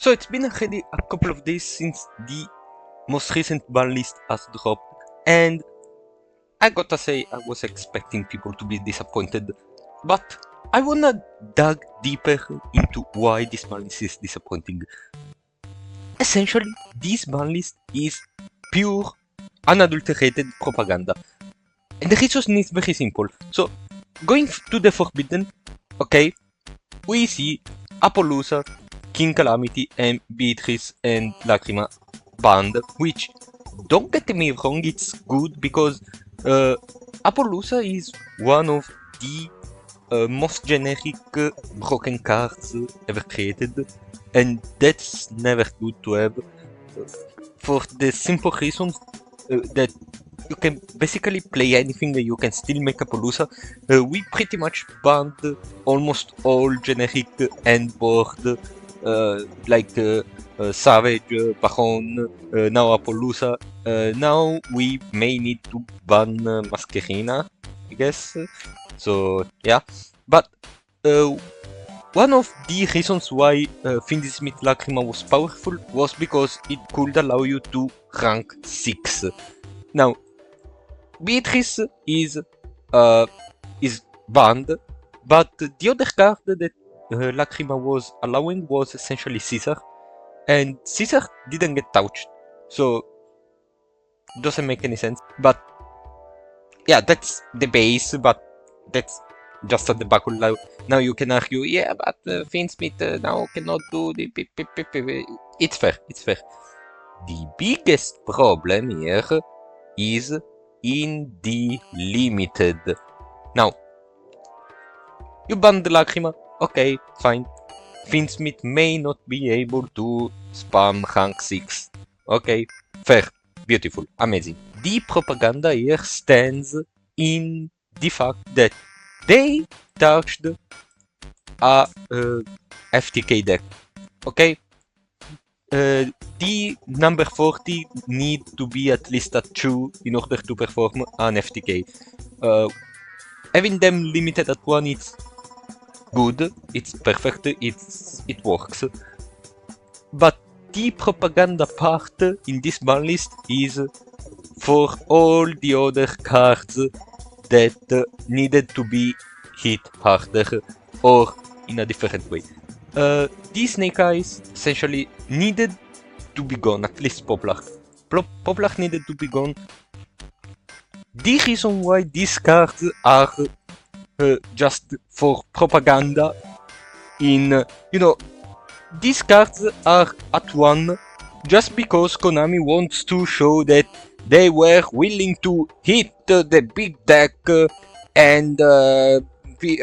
So it's been already a couple of days since the most recent ban list has dropped, and I gotta say I was expecting people to be disappointed, but I wanna dig deeper into why this ban list is disappointing. Essentially, this ban list is pure, unadulterated propaganda. And the reason is very simple. So, going to the Forbidden, okay, we see Appaloosa, King Calamity, and Beatrice and Lacrima banned, which, don't get me wrong, it's good because Appaloosa is one of the most generic broken cards ever created, and that's never good to have, for the simple reason that you can basically play anything and you can still make Appaloosa. We pretty much banned almost all generic end board, like Savage, Baron, now Appaloosa. Now we may need to ban Masquerina, I guess. So yeah, but one of the reasons why Fiendsmith Lacrima was powerful was because it could allow you to rank 6. Now, Beatrice is banned, but the other card that Lacrima was allowing was essentially Caesar, and Caesar didn't get touched, so doesn't make any sense. But yeah, that's the base, but that's just a debacle. Now you can argue, yeah, but Fiendsmith now cannot do the It's fair, it's fair. The biggest problem here is in the limited. Now, you ban the Lacrima, okay, fine. Fiendsmith may not be able to spam rank 6. Okay, fair, beautiful, amazing. The propaganda here stands in the fact that they touched a FTK deck, okay? The number 40 need to be at least at 2 in order to perform an FTK. Having them limited at 1, it's good, it's perfect, it works. But the propaganda part in this ban list is for all the other cards that needed to be hit harder or in a different way. These Snake Eyes essentially needed to be gone, at least Poplar. Poplar needed to be gone. The reason why these cards are just for propaganda in, these cards are at 1 just because Konami wants to show that they were willing to hit the big deck and we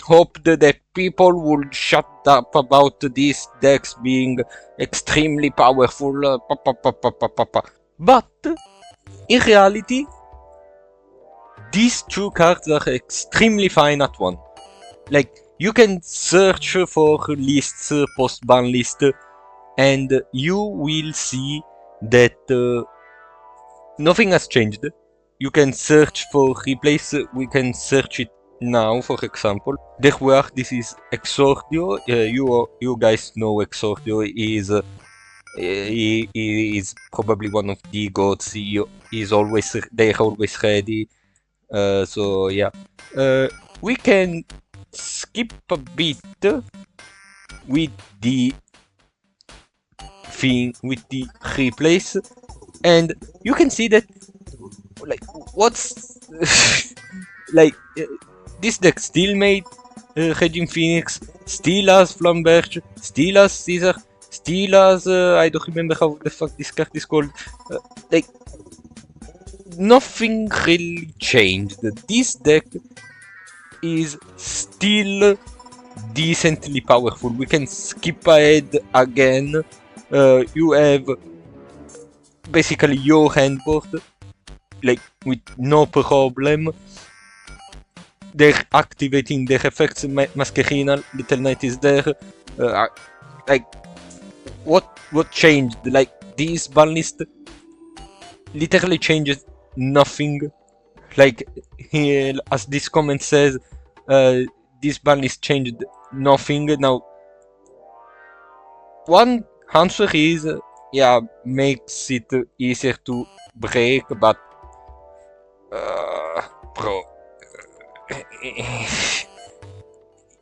hoped that people would shut up about these decks being extremely powerful. But in reality, these two cards are extremely fine at 1. Like, you can search for lists post-ban list, and you will see that nothing has changed. You can search for replays, we can search it now, for example. There were, this is Exordio, you guys know Exordio is he is probably one of the gods. They're always ready. So yeah, we can skip a bit with the thing, with the replays, and you can see that, like, what's like, this deck still made Regime Phoenix, still has Flamberge, still has Caesar, still has I don't remember how the fuck this card is called. Like, nothing really changed. This deck is still decently powerful. We can skip ahead again. You have basically your handboard, like, with no problem. They're activating their effects. Masquerina, Little Knight is there. Like, what changed? Like, this ban list literally changes nothing. Like, as this comment says, this ban list changed nothing. Now, one Answer is, yeah, makes it easier to break, but bro,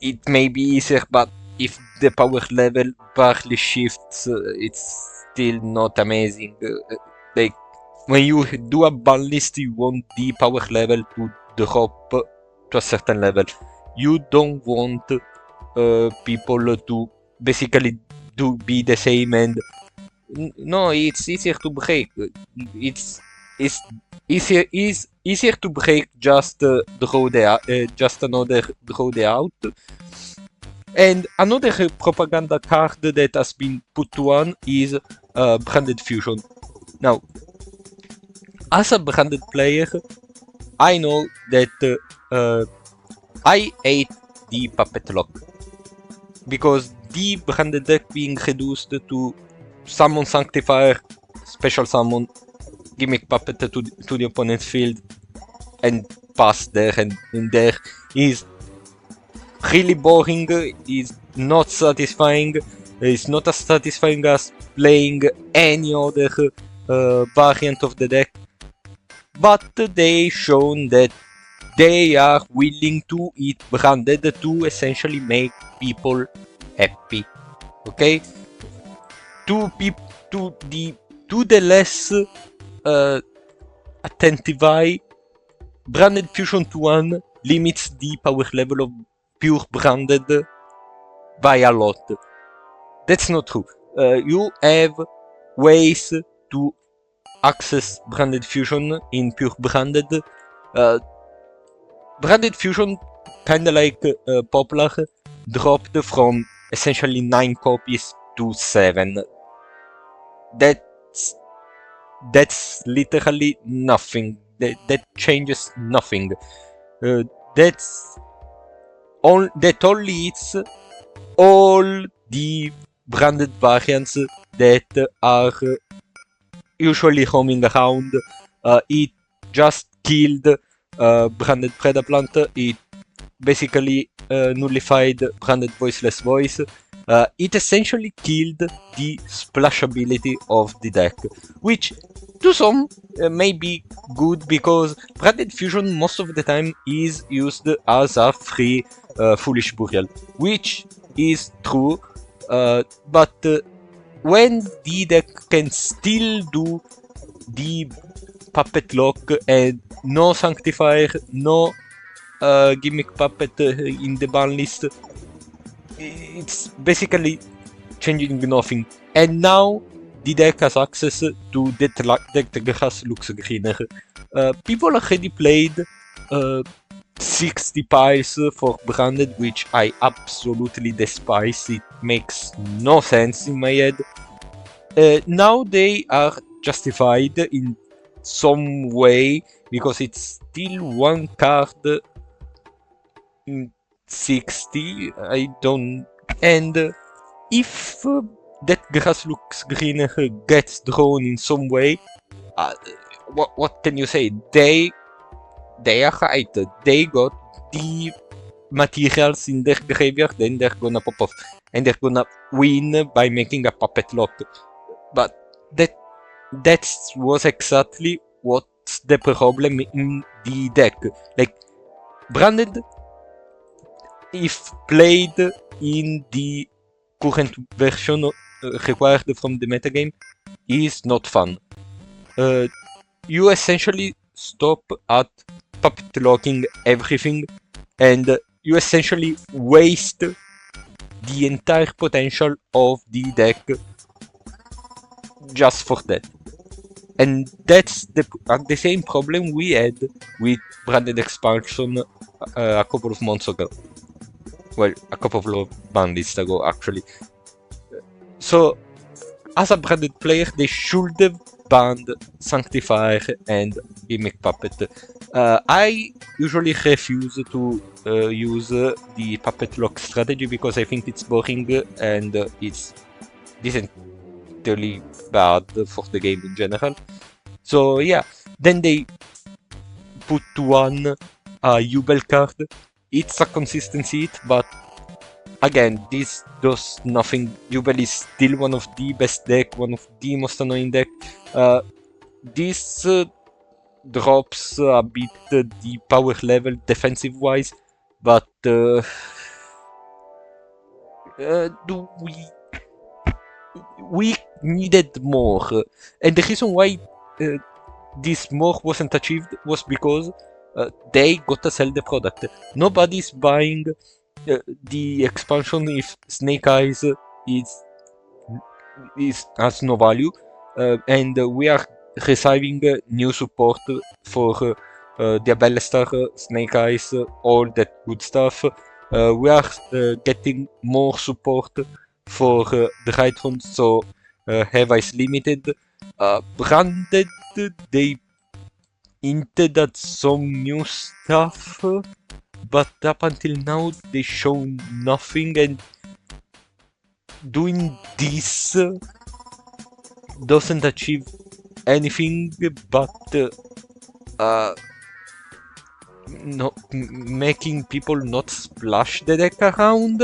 it may be easier, but if the power level barely shifts, it's still not amazing. Like, when you do a ban list, you want the power level to drop to a certain level. You don't want people to basically be the same, and no, it's easier to break. It's easier to break just just another draw the out. And another propaganda card that has been put to one is branded fusion. Now, as a branded player, I know that I hate the puppet lock, because the branded deck being reduced to summon sanctifier, special summon, gimmick puppet to the opponent's field, and pass there and in there is really boring, is not satisfying. It's not as satisfying as playing any other variant of the deck, but they shown that they are willing to eat branded to essentially make people happy. Okay, to the less attentive eye, branded fusion to 1 limits the power level of pure branded by a lot. That's not true. You have ways to access branded fusion in pure branded. Branded fusion, kinda like Poplar, dropped from essentially 9 copies to 7. That's literally nothing. That changes nothing. That only it's all the branded variants that are usually roaming around. It just killed branded Predaplant. It basically nullified branded Voiceless Voice. It essentially killed the splashability of the deck, which to some may be good, because branded fusion most of the time is used as a free foolish burial, which is true, but when the deck can still do the puppet lock and no sanctifier, no gimmick puppet in the ban list, it's basically changing nothing. And now the deck has access to that grass looks greener. People already played 60 piles for branded, which I absolutely despise. It makes no sense in my head. Now they are justified in some way, because it's still one card in 60. I don't. And if that grass looks greener gets drawn in some way, what can you say? They are right. They got the materials in their graveyard, then they're gonna pop off, and they're gonna win by making a puppet lock. But that was exactly what's the problem in the deck. Like, branded, if played in the current version required from the metagame, is not fun. You essentially stop at puppet locking everything, and you essentially waste the entire potential of the deck just for that. And that's the same problem we had with branded expansion a couple of months ago. Well, a couple of ban lists ago, actually. So, as a branded player, they should have banned Sanctifier and Gimmick Puppet. I usually refuse to use the Puppet Lock strategy, because I think it's boring and it's decently bad for the game in general. So yeah, then they put one Ubel card. It's a consistency hit, but again, this does nothing. Jubel is still one of the best deck, one of the most annoying deck. This drops a bit the power level defensive wise, but do we needed more, and the reason why this more wasn't achieved was because they gotta sell the product. Nobody's buying the expansion if Snake Eyes has no value, and we are receiving new support for Diabellstar, Snake Eyes, all that good stuff. We are getting more support for the right ones, so Have Ice Limited. Branded, they hinted at some new stuff, but up until now they show nothing, and doing this doesn't achieve anything but making people not splash the deck around.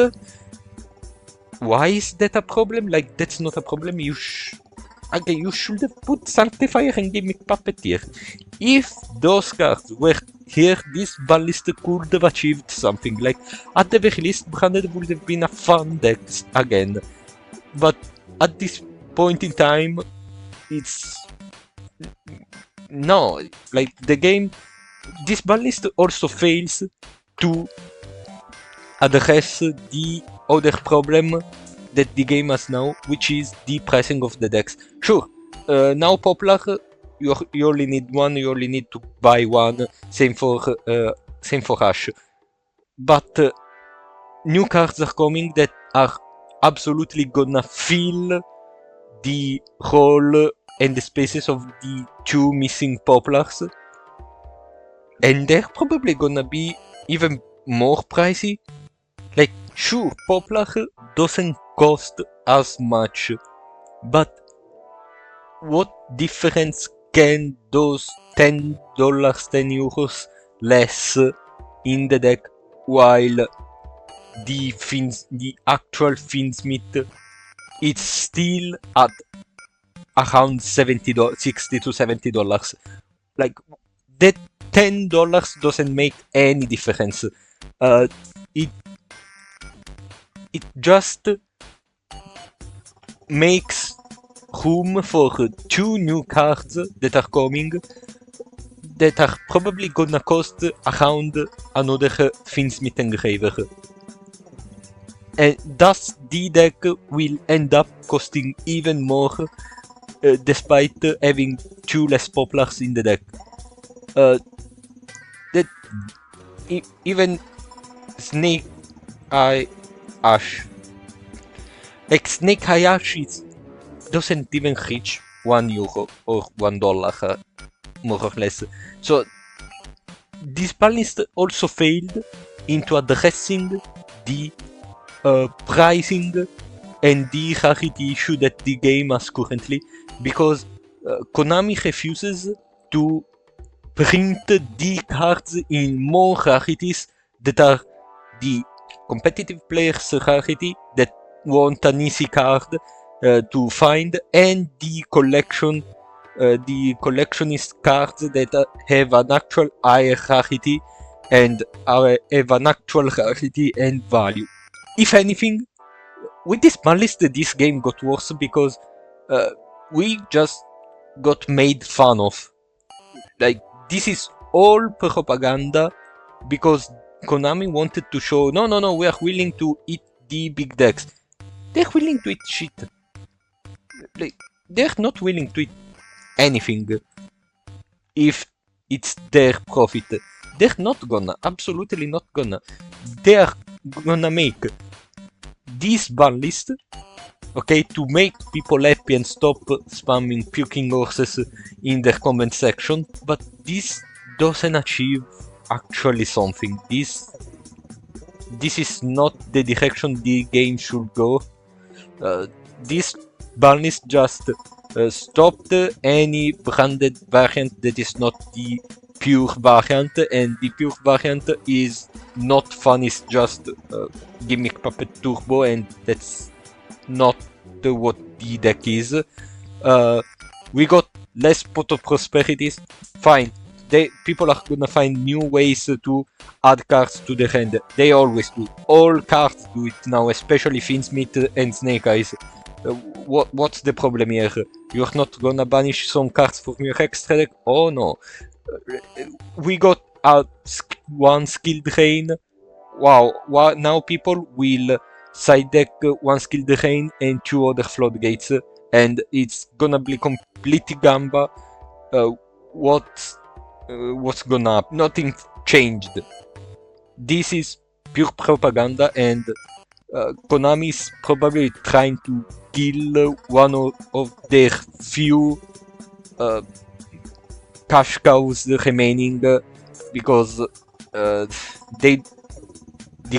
Why is that a problem? Like, that's not a problem. You should have put Sanctifier and Gimmick Puppeteer. If those cards were here, this BANLIST could have achieved something. Like, at the very least, Branded would have been a fun deck again. But at this point in time, it's... no, like, the game... This BANLIST also fails to address the other problem that the game has now, which is the pricing of the decks. Sure, now Poplar, you only need one, you only need to buy one, same for Ash. But new cards are coming that are absolutely gonna fill the hole and the spaces of the two missing Poplars. And they're probably gonna be even more pricey. Like, sure, Poplar doesn't cost as much, but what difference can those $10, €10 less in the deck, while the actual Fiendsmith it's still at around $60 to $70. Like, that $10 doesn't make any difference. It just makes room for two new cards that are coming that are probably gonna cost around another Fiendsmith Engraver. And thus the deck will end up costing even more despite having two less Poplars in the deck. That even Snake Eye Ash, like Snake Eye Ash doesn't even reach €1 or $1 more or less. So this BANLIST also failed into addressing the pricing and the rarity issue that the game has currently, because Konami refuses to print the cards in more rarities that are the competitive players' rarity that want an easy card to find, and the collectionist cards that have an actual higher rarity and have an actual rarity and value. If anything, with this BANLIST, this game got worse because we just got made fun of. Like, this is all propaganda because Konami wanted to show, no, we are willing to eat the big decks. They're willing to eat shit. Like, they're not willing to eat anything if it's their profit. They're not gonna, absolutely not gonna. They're gonna make this BANLIST, okay, to make people happy and stop spamming puking horses in their comment section, but this doesn't achieve actually something. This is not the direction the game should go. This BANLIST just stopped any branded variant that is not the pure variant, and the pure variant is not fun, it's just gimmick puppet turbo, and that's not what the deck is. We got less pot of prosperities, fine. People are gonna find new ways to add cards to their hand. They always do. All cards do it now, especially Finsmith and Snake Eyes. What's the problem here? You're not gonna banish some cards from your extra deck? Oh no. We got one skill drain. Wow, now people will side deck one skill drain and 2 other floodgates, and it's gonna be completely gamba. What's gonna happen? Nothing changed. This is pure propaganda, and Konami is probably trying to kill one of their few cash cows remaining, because the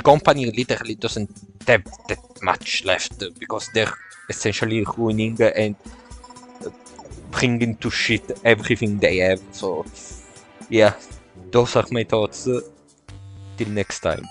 company literally doesn't have that much left, because they're essentially ruining and bringing to shit everything they have. So yeah, those are my thoughts. Till next time.